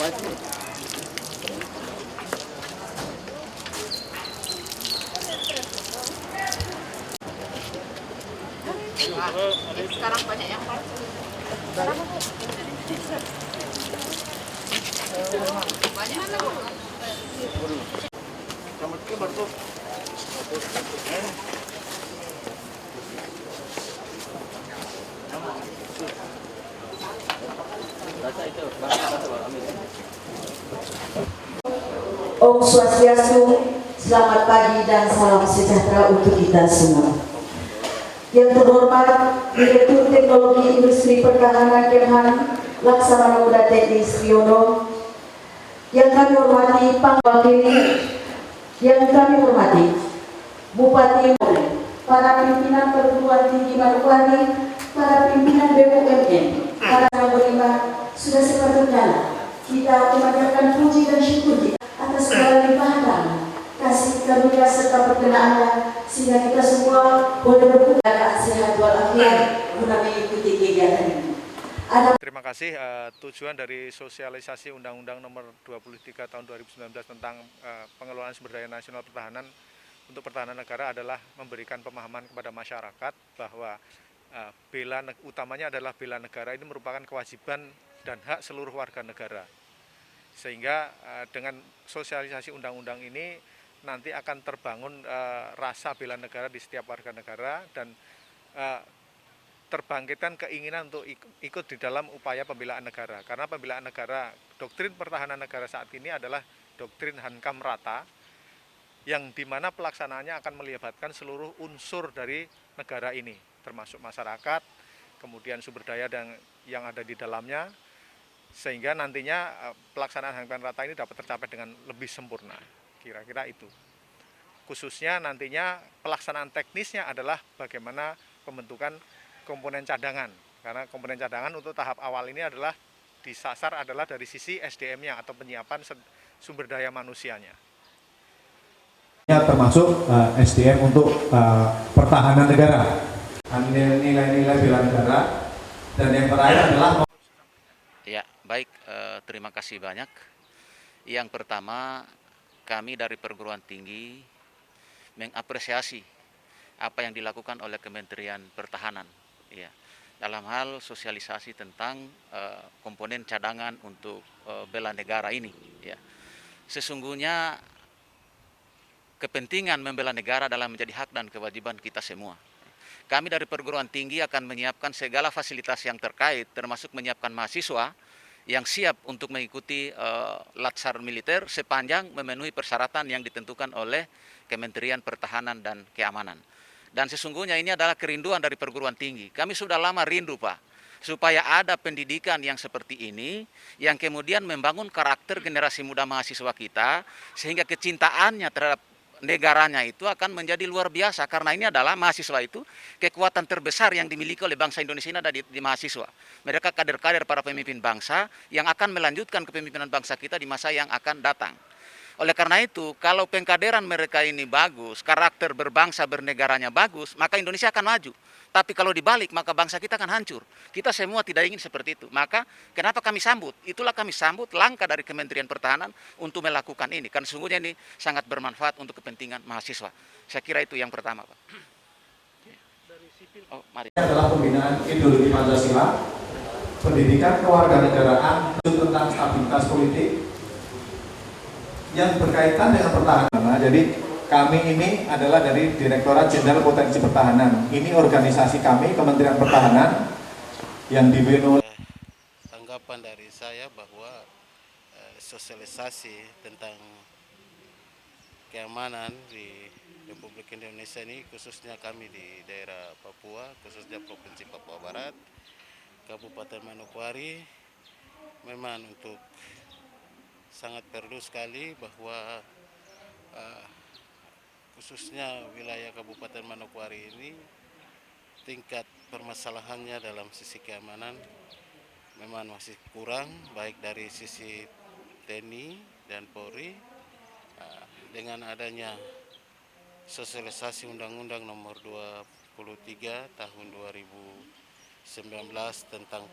Sekarang banyak yang palsu. Banyak Om Swastiastu, selamat pagi dan salam sejahtera untuk kita semua. Yang terhormat Direktur Teknologi Industri Pertahanan Kemhan Laksamana Muda Teknis Riono, yang kami hormati Pangwakili, yang kami hormati Bupati, para pimpinan perguruan tinggi Manokwari, para pimpinan BUMN, para yang beriman, sudah sepatutnya kita memanjatkan puji dan syukur kita atas segala limpahan kasih karunia serta perkenaannya, sehingga kita semua boleh berkeadaan sehat walafiat guna mengikuti kegiatan ini. Terima kasih. Tujuan dari sosialisasi Undang-Undang Nomor 23 Tahun 2019 tentang pengelolaan sumber daya nasional pertahanan untuk pertahanan negara adalah memberikan pemahaman kepada masyarakat bahwa utamanya adalah bela negara ini merupakan kewajiban dan hak seluruh warga negara. Sehingga dengan sosialisasi undang-undang ini nanti akan terbangun rasa bela negara di setiap warga negara dan terbangkitkan keinginan untuk ikut di dalam upaya pembelaan negara. Karena pembelaan negara, doktrin pertahanan negara saat ini adalah doktrin hankam rata, yang dimana pelaksanaannya akan melibatkan seluruh unsur dari negara ini, termasuk masyarakat, kemudian sumber daya yang ada di dalamnya, sehingga nantinya pelaksanaan hankam rata ini dapat tercapai dengan lebih sempurna. Kira-kira itu. Khususnya nantinya pelaksanaan teknisnya adalah bagaimana pembentukan komponen cadangan, karena komponen cadangan untuk tahap awal ini adalah disasar adalah dari sisi SDM-nya atau penyiapan sumber daya manusianya. Termasuk SDM untuk pertahanan negara, nilai-nilai bela negara, dan yang terakhir adalah. Ya, baik, terima kasih banyak. Yang pertama, kami dari perguruan tinggi mengapresiasi apa yang dilakukan oleh Kementerian Pertahanan, ya, dalam hal sosialisasi tentang komponen cadangan untuk bela negara ini. Ya. Sesungguhnya kepentingan membela negara adalah menjadi hak dan kewajiban kita semua. Kami dari perguruan tinggi akan menyiapkan segala fasilitas yang terkait, termasuk menyiapkan mahasiswa yang siap untuk mengikuti latsar militer sepanjang memenuhi persyaratan yang ditentukan oleh Kementerian Pertahanan dan Keamanan. Dan sesungguhnya ini adalah kerinduan dari perguruan tinggi. Kami sudah lama rindu, Pak, supaya ada pendidikan yang seperti ini, yang kemudian membangun karakter generasi muda mahasiswa kita, sehingga kecintaannya terhadap negaranya itu akan menjadi luar biasa. Karena ini adalah mahasiswa itu kekuatan terbesar yang dimiliki oleh bangsa Indonesia ini ada di mahasiswa. Mereka kader-kader para pemimpin bangsa yang akan melanjutkan kepemimpinan bangsa kita di masa yang akan datang. Oleh karena itu, kalau pengkaderan mereka ini bagus, karakter berbangsa bernegaranya bagus, maka Indonesia akan maju. Tapi kalau dibalik, maka bangsa kita akan hancur. Kita semua tidak ingin seperti itu. Maka kenapa kami sambut? Itulah kami sambut langkah dari Kementerian Pertahanan untuk melakukan ini. Karena sesungguhnya ini sangat bermanfaat untuk kepentingan mahasiswa. Saya kira itu yang pertama, Pak. Oh, mari. Adalah pembinaan ideologi Pancasila, pendidikan kewarganegaraan tentang stabilitas politik yang berkaitan dengan pertahanan. Jadi kami ini adalah dari Direktorat Jenderal Potensi Pertahanan. Ini organisasi kami, Kementerian Pertahanan, yang dipimpin oleh. Tanggapan dari saya bahwa sosialisasi tentang keamanan di Republik Indonesia ini, khususnya kami di daerah Papua, khususnya Provinsi Papua Barat, Kabupaten Manokwari, memang untuk sangat perlu sekali bahwa khususnya wilayah Kabupaten Manokwari ini tingkat permasalahannya dalam sisi keamanan memang masih kurang, baik dari sisi TNI dan Polri. Dengan adanya sosialisasi Undang-Undang Nomor 23 Tahun 2019 tentang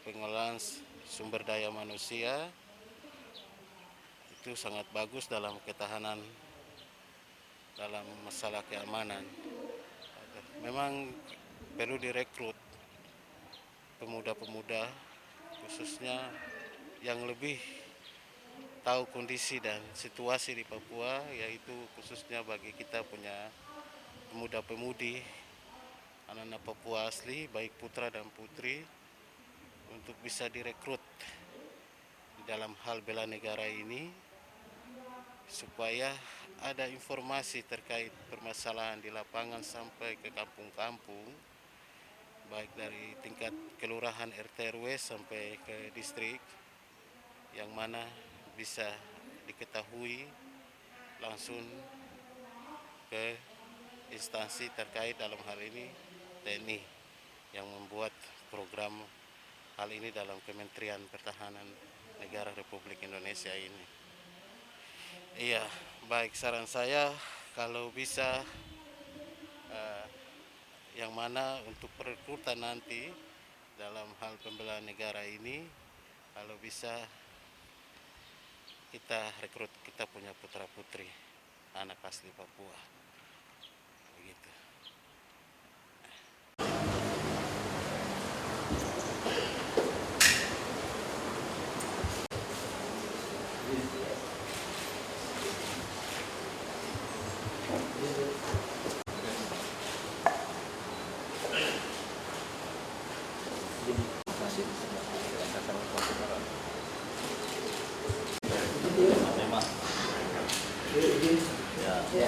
pengelolaan sumber daya manusia itu sangat bagus dalam ketahanan dalam masalah keamanan. Memang perlu direkrut pemuda-pemuda khususnya yang lebih tahu kondisi dan situasi di Papua, yaitu khususnya bagi kita punya pemuda-pemudi anak-anak Papua asli, baik putra dan putri, untuk bisa direkrut di dalam hal bela negara ini, supaya ada informasi terkait permasalahan di lapangan sampai ke kampung-kampung, baik dari tingkat kelurahan RT RW sampai ke distrik, yang mana bisa diketahui langsung ke instansi terkait, dalam hal ini TNI yang membuat program hal ini dalam Kementerian Pertahanan Negara Republik Indonesia ini. Iya, baik, saran saya kalau bisa yang mana untuk perekrutan nanti dalam hal pembelaan negara ini, kalau bisa kita rekrut, kita punya putra-putri anak asli Papua. Begitu. Ya.